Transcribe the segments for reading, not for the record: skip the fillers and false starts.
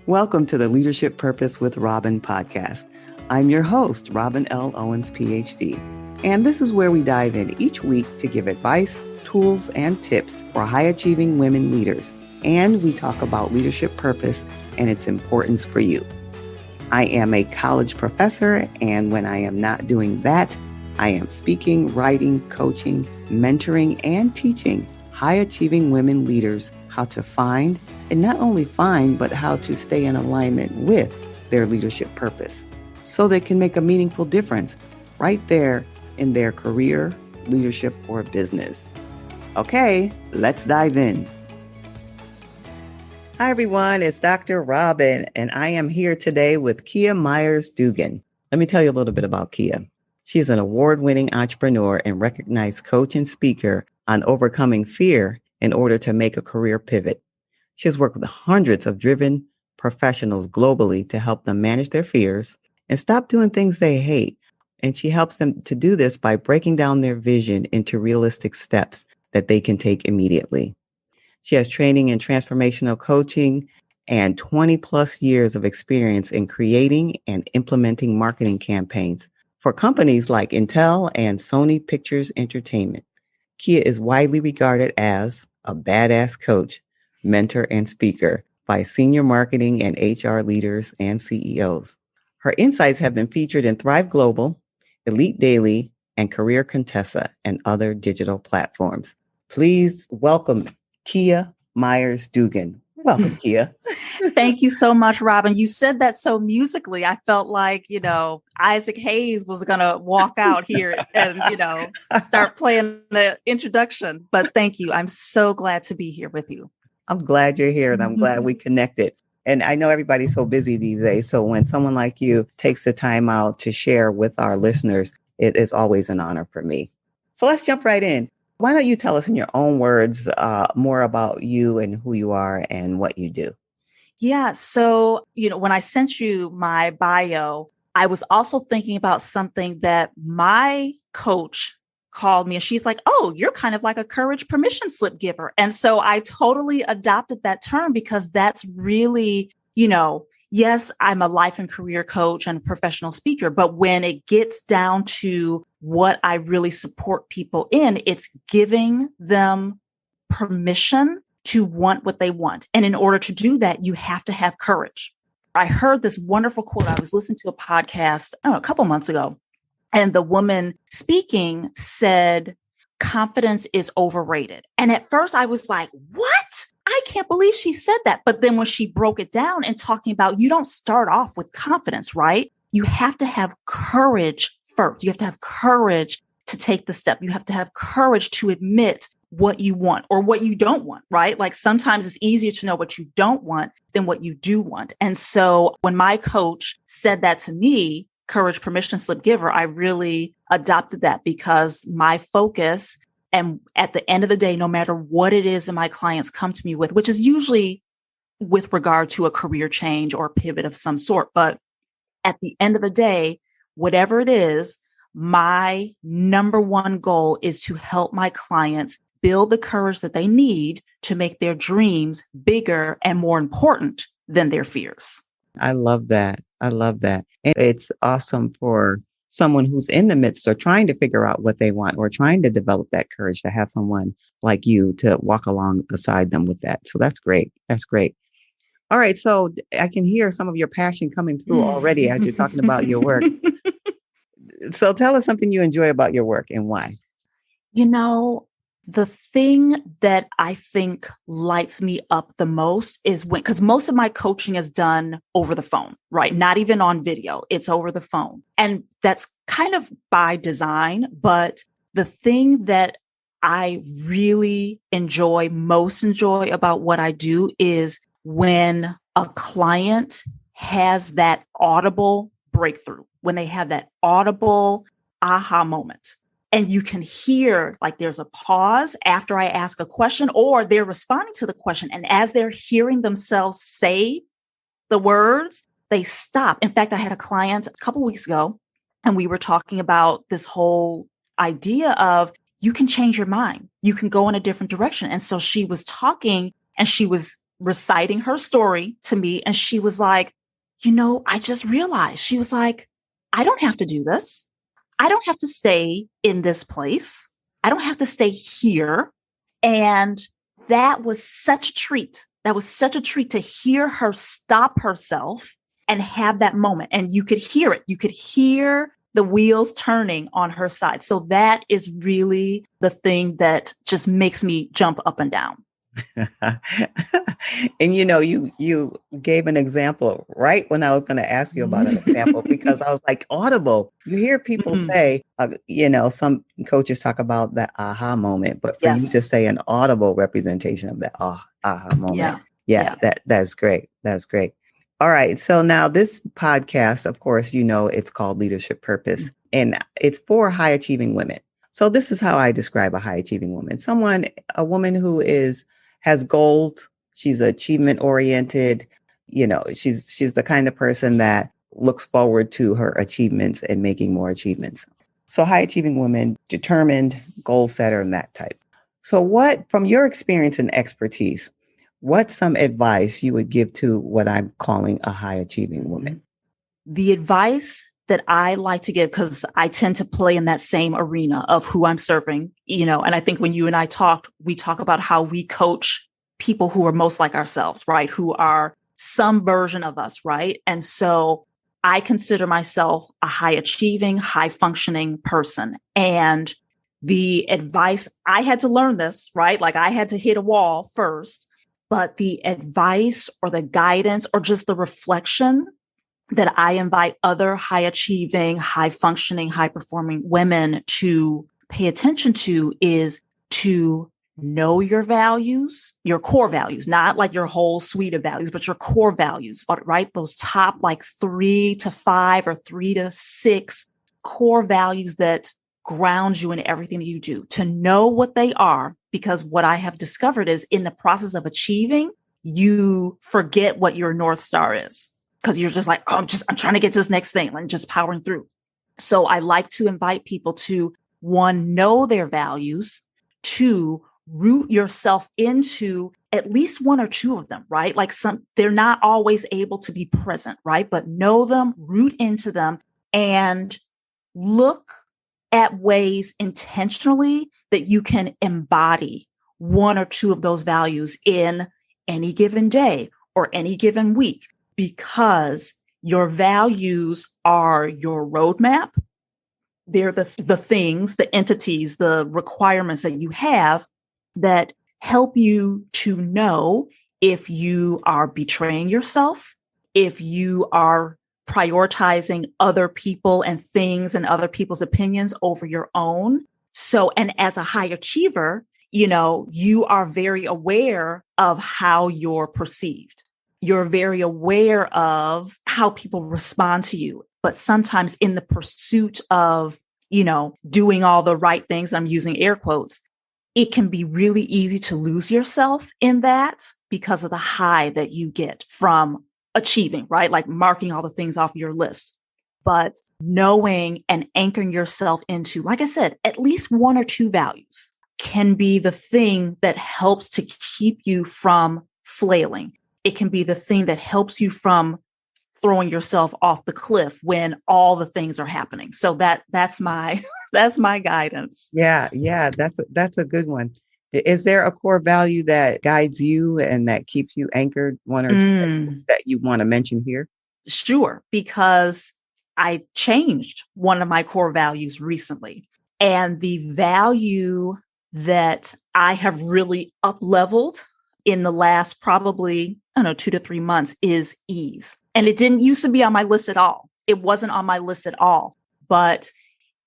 Welcome to the Leadership Purpose with Robin podcast. I'm your host, Robin L. Owens, PhD, and this is where we dive in each week to give advice, tools, and tips for high-achieving women leaders, and we talk about leadership purpose and its importance for you. I am a college professor, and when I am not doing that, I am speaking, writing, coaching, mentoring, and teaching high-achieving women leaders how to find, and not only find, but how to stay in alignment with their leadership purpose so they can make a meaningful difference right there in their career, leadership, or business. Okay, let's dive in. Hi, everyone. It's Dr. Robin, and I am here today with Kea Meyers Duggan. Let me tell you a little bit about Kea. She is an award-winning entrepreneur and recognized coach and speaker on overcoming fear in order to make a career pivot. She has worked with hundreds of driven professionals globally to help them manage their fears and stop doing things they hate. And she helps them to do this by breaking down their vision into realistic steps that they can take immediately. She has training in transformational coaching and 20 plus years of experience in creating and implementing marketing campaigns for companies like Intel and Sony Pictures Entertainment. Kea is widely regarded as a badass coach, mentor, and speaker by senior marketing and HR leaders and CEOs. Her insights have been featured in Thrive Global, Elite Daily, and Career Contessa, and other digital platforms. Please welcome Kea Meyers Duggan. Welcome, Kea. Thank you so much, Robin. You said that so musically. I felt like, Isaac Hayes was going to walk out here and, start playing the introduction. But thank you. I'm so glad to be here with you. I'm glad you're here and I'm glad we connected. And I know everybody's so busy these days. So when someone like you takes the time out to share with our listeners, it is always an honor for me. So let's jump right in. Why don't you tell us in your own words more about you and who you are and what you do? Yeah. So, when I sent you my bio, I was also thinking about something that my coach called me and she's like, oh, you're kind of like a courage permission slip giver. And so I totally adopted that term because that's really, yes, I'm a life and career coach and a professional speaker, but when it gets down to what I really support people in, it's giving them permission to want what they want. And in order to do that, you have to have courage. I heard this wonderful quote. I was listening to a podcast a couple months ago, and the woman speaking said, confidence is overrated. And at first I was like, what? I can't believe she said that. But then when she broke it down and talking about, you don't start off with confidence, right? You have to have courage first. You have to have courage to take the step. You have to have courage to admit what you want or what you don't want, right? Like sometimes it's easier to know what you don't want than what you do want. And so when my coach said that to me, courage permission slip giver, I really adopted that because my focus, and at the end of the day, no matter what it is that my clients come to me with, which is usually with regard to a career change or pivot of some sort, but at the end of the day, whatever it is, my number one goal is to help my clients build the courage that they need to make their dreams bigger and more important than their fears. I love that. I love that. And it's awesome for someone who's in the midst or trying to figure out what they want or trying to develop that courage to have someone like you to walk alongside them with that. So that's great. That's great. All right. So I can hear some of your passion coming through already as you're talking about your work. So tell us something you enjoy about your work and why. The thing that I think lights me up the most is because most of my coaching is done over the phone, right? Not even on video. It's over the phone. And that's kind of by design. But the thing that I really most enjoy about what I do is when a client has that audible breakthrough, when they have that audible aha moment. And you can hear like there's a pause after I ask a question or they're responding to the question. And as they're hearing themselves say the words, they stop. In fact, I had a client a couple weeks ago and we were talking about this whole idea of you can change your mind. You can go in a different direction. And so she was talking and she was reciting her story to me. And she was like, I just realized, she was like, I don't have to do this. I don't have to stay in this place. I don't have to stay here. And that was such a treat. That was such a treat to hear her stop herself and have that moment. And you could hear it. You could hear the wheels turning on her side. So that is really the thing that just makes me jump up and down. And you gave an example right when I was going to ask you about an example, because I was like, audible. You hear people say, some coaches talk about that aha moment, but for you to say an audible representation of that aha moment. Yeah. That's great. That's great. All right. So now this podcast, of course, it's called Leadership Purpose, and it's for high achieving women. So this is how I describe a high achieving woman. A woman who has goals. She's achievement oriented. She's the kind of person that looks forward to her achievements and making more achievements. So high achieving woman, determined, goal setter, and that type. So from your experience and expertise, what's some advice you would give to what I'm calling a high achieving woman? The advice that I like to give, because I tend to play in that same arena of who I'm serving, and I think when you and I talked, we talk about how we coach people who are most like ourselves, right? Who are some version of us, right? And so I consider myself a high achieving, high functioning person. And the advice, I had to learn this, right? Like I had to hit a wall first, but the advice or the guidance or just the reflection that I invite other high achieving, high functioning, high performing women to pay attention to is to know your values, your core values, not like your whole suite of values, but your core values, right? Those top like 3 to 5 or 3 to 6 core values that ground you in everything that you do, to know what they are. Because what I have discovered is in the process of achieving, you forget what your North Star is. Because you're just like, I'm trying to get to this next thing and just powering through. So I like to invite people to, 1, know their values, 2, root yourself into at least 1 or 2 of them, right? Like they're not always able to be present, right? But know them, root into them, and look at ways intentionally that you can embody 1 or 2 of those values in any given day or any given week. Because your values are your roadmap. They're the things, the entities, the requirements that you have that help you to know if you are betraying yourself, if you are prioritizing other people and things and other people's opinions over your own. So, and as a high achiever, you are very aware of how you're perceived. You're very aware of how people respond to you. But sometimes in the pursuit of, doing all the right things, I'm using air quotes, it can be really easy to lose yourself in that because of the high that you get from achieving, right? Like marking all the things off your list. But knowing and anchoring yourself into, like I said, at least 1 or 2 values can be the thing that helps to keep you from flailing. It can be the thing that helps you from throwing yourself off the cliff when all the things are happening. So that's my guidance. Yeah, that's a good one. Is there a core value that guides you and that keeps you anchored, 1 or 2 that you want to mention here? Sure, because I changed one of my core values recently, and the value that I have really up-leveled in the last probably, 2 to 3 months is ease. And it didn't used to be on my list at all. It wasn't on my list at all. But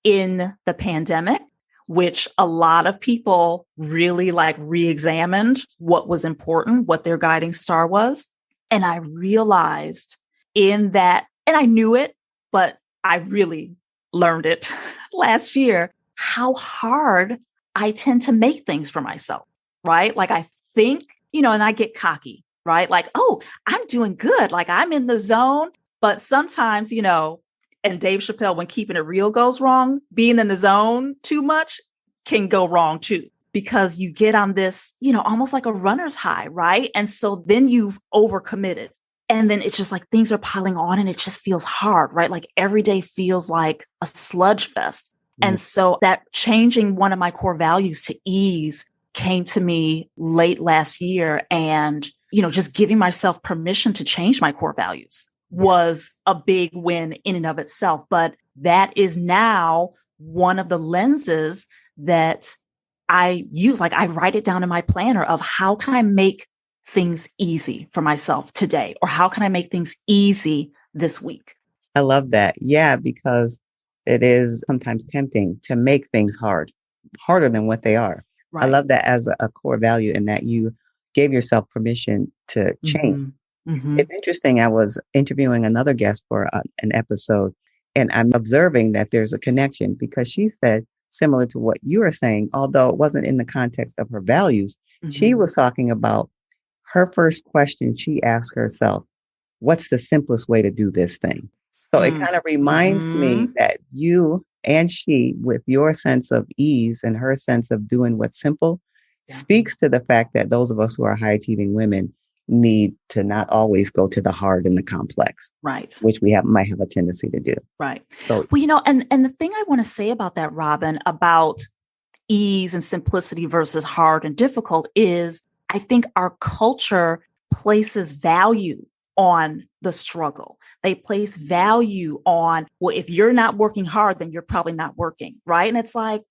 in the pandemic, which a lot of people really re-examined what was important, what their guiding star was. And I realized in that, and I knew it, but I really learned it last year, how hard I tend to make things for myself, right? Like I think, and I get cocky, right? Like, oh, I'm doing good. Like I'm in the zone. But sometimes, and Dave Chappelle, when keeping it real goes wrong, being in the zone too much can go wrong too. because you get on this, almost like a runner's high, right? And so then you've overcommitted. And then it's just like things are piling on and it just feels hard, right? Like every day feels like a sludge fest. And so that changing one of my core values to ease came to me late last year. And, just giving myself permission to change my core values was a big win in and of itself. But that is now one of the lenses that I use. Like I write it down in my planner of how can I make things easy for myself today? Or how can I make things easy this week? I love that. Yeah, because it is sometimes tempting to make things harder than what they are. Right. I love that as a core value and that you gave yourself permission to change. Mm-hmm. It's interesting. I was interviewing another guest for an episode, and I'm observing that there's a connection because she said, similar to what you were saying, although it wasn't in the context of her values, she was talking about her first question she asked herself, what's the simplest way to do this thing? So it kind of reminds me that you and she, with your sense of ease and her sense of doing what's simple, speaks to the fact that those of us who are high achieving women need to not always go to the hard and the complex, right? Which might have a tendency to do. Right. So, well, and the thing I want to say about that, Robin, about ease and simplicity versus hard and difficult is I think our culture places value on the struggle. They place value on, well, if you're not working hard, then you're probably not working, right? And it's like,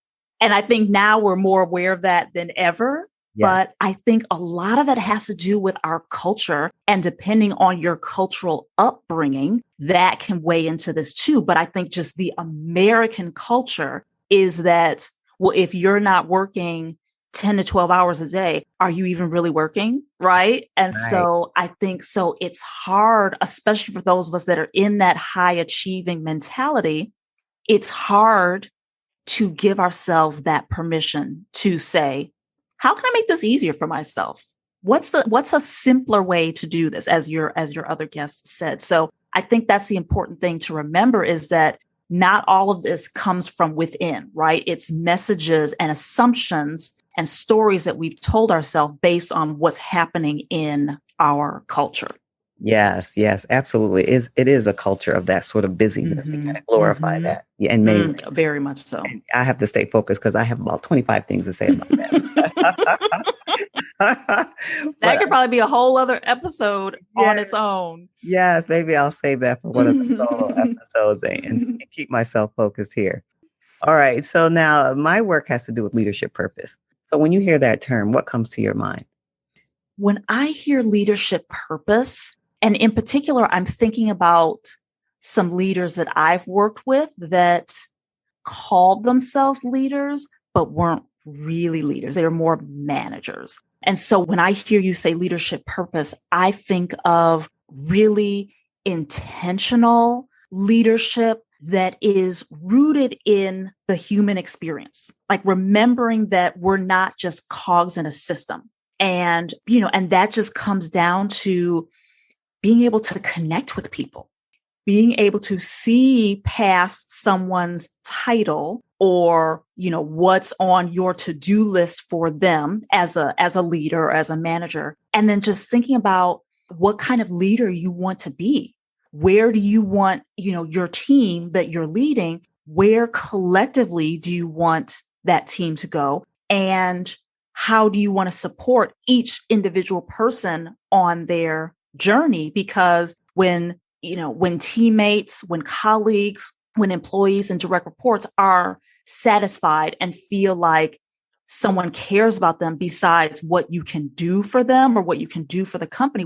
and I think now we're more aware of that than ever. Yeah. But I think a lot of that has to do with our culture, and depending on your cultural upbringing, that can weigh into this too. But I think just the American culture is that, well, if you're not working 10 to 12 hours a day, are you even really working? Right. And so I think so it's hard, especially for those of us that are in that high achieving mentality. It's hard to give ourselves that permission to say, how can I make this easier for myself? What's a simpler way to do this, as your other guest said? So I think that's the important thing to remember, is that not all of this comes from within, right? It's messages and assumptions and stories that we've told ourselves based on what's happening in our culture. Yes, absolutely. It is a culture of that sort of busyness. We kind of glorify that. Yeah, in many ways. Very much so. And I have to stay focused because I have about 25 things to say about that. That could probably be a whole other episode on its own. Yes, maybe I'll save that for one of the solo episodes and keep myself focused here. All right. So now my work has to do with leadership purpose. So when you hear that term, what comes to your mind? When I hear leadership purpose, and in particular, I'm thinking about some leaders that I've worked with that called themselves leaders, but weren't really leaders. They were more managers. And so when I hear you say leadership purpose, I think of really intentional leadership that is rooted in the human experience, like remembering that we're not just cogs in a system. And, and that just comes down to being able to connect with people, being able to see past someone's title or, what's on your to-do list for them as a leader or as a manager. And then just thinking about what kind of leader you want to be. Where do you want, your team that you're leading, where collectively do you want that team to go? And how do you want to support each individual person on their journey? Because when teammates, when colleagues, when employees and direct reports are satisfied and feel like someone cares about them besides what you can do for them or what you can do for the company,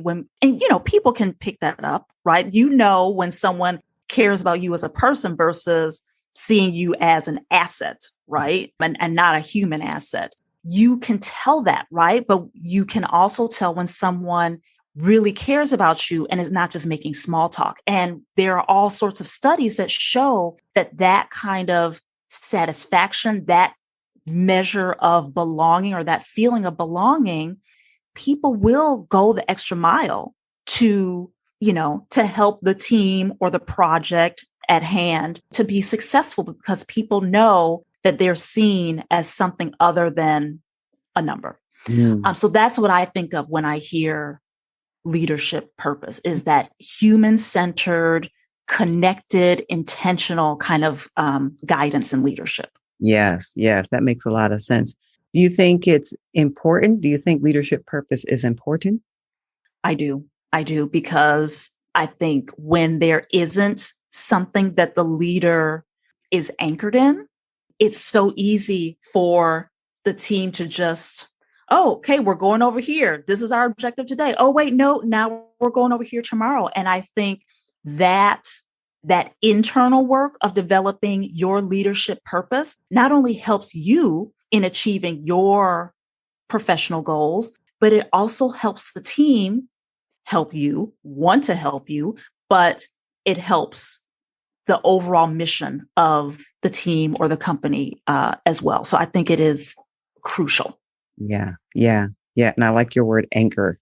people can pick that up, right? When someone cares about you as a person versus seeing you as an asset, right? And not a human asset. You can tell that, right? But you can also tell when someone really cares about you and is not just making small talk. And there are all sorts of studies that show that kind of satisfaction, that measure of belonging or that feeling of belonging, people will go the extra mile to help the team or the project at hand to be successful, because people know that they're seen as something other than a number. Mm. So that's what I think of when I hear leadership purpose, is that human-centered, connected, intentional kind of guidance and leadership. Yes, yes, that makes a lot of sense. Do you think it's important? Do you think leadership purpose is important? I do. I do, because I think when there isn't something that the leader is anchored in, it's so easy for the team to just, oh, okay, we're going over here. This is our objective today. Oh, wait, no, now we're going over here tomorrow. And I think that internal work of developing your leadership purpose not only helps you in achieving your professional goals, but it also helps the team want to help you, but it helps the overall mission of the team or the company as well. So I think it is crucial. Yeah, yeah, yeah. And I like your word anchor.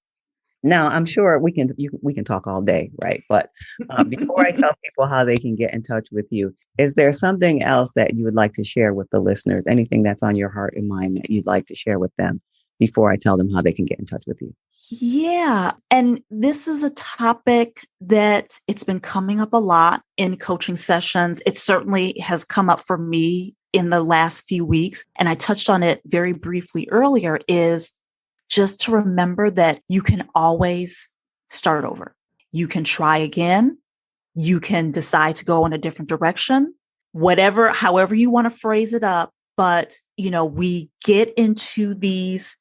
Now, I'm sure we can talk all day, right? But before I tell people how they can get in touch with you, is there something else that you would like to share with the listeners? Anything that's on your heart and mind that you'd like to share with them before I tell them how they can get in touch with you? Yeah. And this is a topic that it's been coming up a lot in coaching sessions. It certainly has come up for me in the last few weeks. And I touched on it very briefly earlier, is just to remember that you can always start over. You can try again. You can decide to go in a different direction, however you want to phrase it up. But, we get into these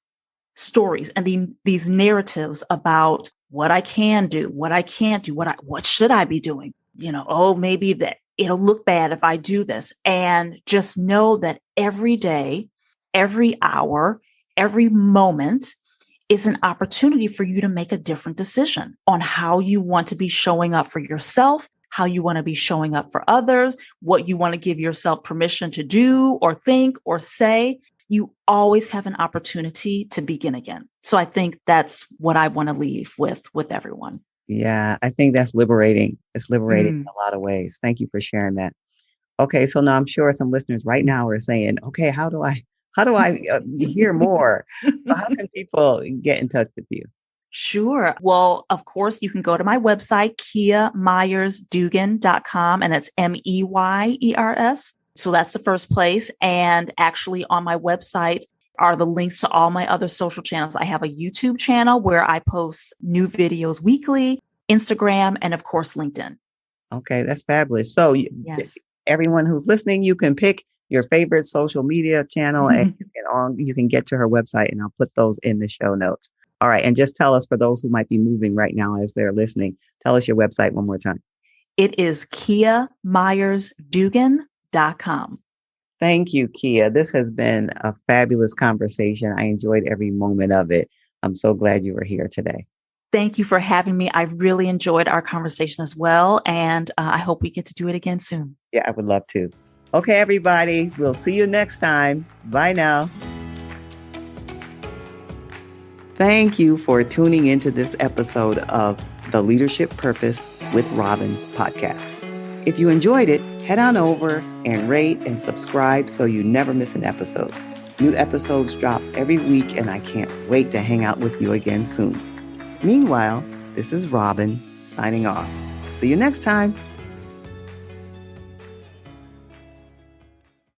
stories and these narratives about what I can do, what I can't do, what should I be doing? Maybe that it'll look bad if I do this. And just know that every day, every hour, every moment is an opportunity for you to make a different decision on how you want to be showing up for yourself, how you want to be showing up for others, what you want to give yourself permission to do or think or say. You always have an opportunity to begin again. So I think that's what I want to leave with everyone. Yeah, I think that's liberating. It's liberating in a lot of ways. Thank you for sharing that. Okay, so now I'm sure some listeners right now are saying, okay, how do I hear more? So how can people get in touch with you? Sure. Well, of course, you can go to my website, KeaMeyersDuggan.com, and that's Meyers. So that's the first place. And actually on my website are the links to all my other social channels. I have a YouTube channel where I post new videos weekly, Instagram, and of course, LinkedIn. Okay, that's fabulous. So yes, everyone who's listening, you can pick your favorite social media channel and you can get to her website, and I'll put those in the show notes. All right. And just tell us, for those who might be moving right now as they're listening, tell us your website one more time. It is KeaMeyersDuggan.com. Thank you, Kea. This has been a fabulous conversation. I enjoyed every moment of it. I'm so glad you were here today. Thank you for having me. I really enjoyed our conversation as well. And I hope we get to do it again soon. Yeah, I would love to. Okay, everybody. We'll see you next time. Bye now. Thank you for tuning into this episode of the Leadership Purpose with Robin podcast. If you enjoyed it, head on over and rate and subscribe so you never miss an episode. New episodes drop every week, and I can't wait to hang out with you again soon. Meanwhile, this is Robin signing off. See you next time.